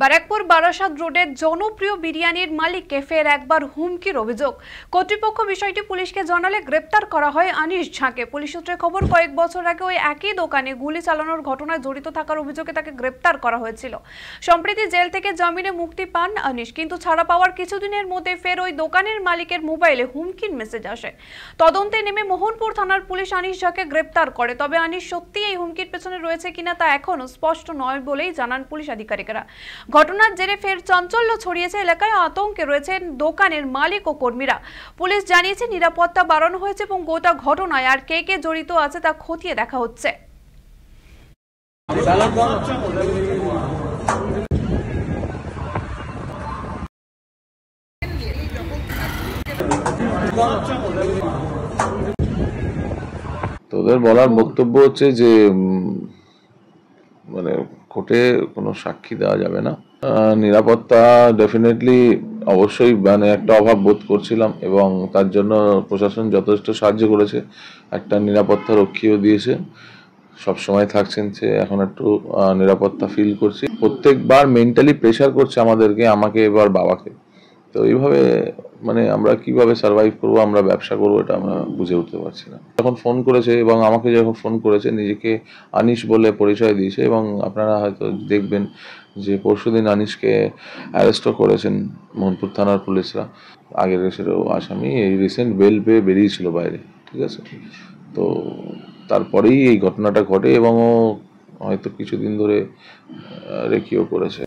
ব্যারাকপুর বারাসাত রোডের জনপ্রিয় বিরিয়ানির মালিককে ফের একবার হুমকির অভিযোগ। কর্তৃপক্ষ বিষয়টি পুলিশকে জানালে গ্রেপ্তার করা হয় আনিস ঝাকে। পুলিশ সূত্রে খবর, কয়েক বছর আগে ওই একই দোকানে গুলি চালানোর ঘটনায় জড়িত থাকার অভিযোগে তাকে গ্রেপ্তার করা হয়েছিল। সম্প্রতি জেল থেকে জামিনে মুক্তি পান আনিস, কিন্তু ছাড়া পাওয়ার কিছুদিনের মধ্যে ফের ওই দোকানের মালিকের মোবাইলে হুমকির মেসেজ আসে। তদন্তে নেমে মোহনপুর থানার পুলিশ আনিস ঝাকে গ্রেপ্তার করে। তবে আনিস সত্যি এই হুমকির পেছনে রয়েছে কিনা তা এখনো স্পষ্ট নয় বলেই জানান পুলিশ আধিকারিকেরা। ঘটনার জেরে ফের চাঞ্চল্য ছড়িয়েছে এলাকায়। আতঙ্কে রয়েছেন দোকানের মালিক ও কর্মীরা। পুলিশ জানিয়েছে নিরাপত্তা বাড়ানো হয়েছে এবং গোটা ঘটনায় আর কে কে জড়িত আছে তা খতিয়ে দেখা হচ্ছে। তোদের বলার বক্তব্য হচ্ছে যে মানে কোর্টে কোনো সাক্ষী দেওয়া যাবে না। নিরাপত্তা ডেফিনেটলি অবশ্যই মানে একটা অভাব বোধ করছিলাম এবং তার জন্য প্রশাসন যথেষ্ট সাহায্য করেছে। একটা নিরাপত্তা রক্ষীও দিয়েছে, সব সময় থাকছেন, সে এখন একটু নিরাপত্তা ফিল করছি। প্রত্যেকবার মেন্টালি প্রেশার করছে আমাদেরকে, আমাকে এবার বাবাকে। তো এইভাবে মানে আমরা কিভাবে সার্ভাইভ করবো, আমরা ব্যবসা করবো, এটা আমরা বুঝে উঠতে পারছি না। যখন ফোন করেছে এবং আমাকে যখন ফোন করেছে, নিজেকে আনিস বলে পরিচয় দিয়েছে এবং আপনারা হয়তো দেখবেন যে পরশুদিন আনিসকে অ্যারেস্টও করেছেন মোহনপুর থানার পুলিশরা। আগের দেশেরও আসামি, এই রিসেন্ট বেল পেয়ে বেরিয়েছিল বাইরে, ঠিক আছে। তো তারপরেই এই ঘটনাটা ঘটে এবং ও হয়তো কিছুদিন ধরে রেকিও করেছে।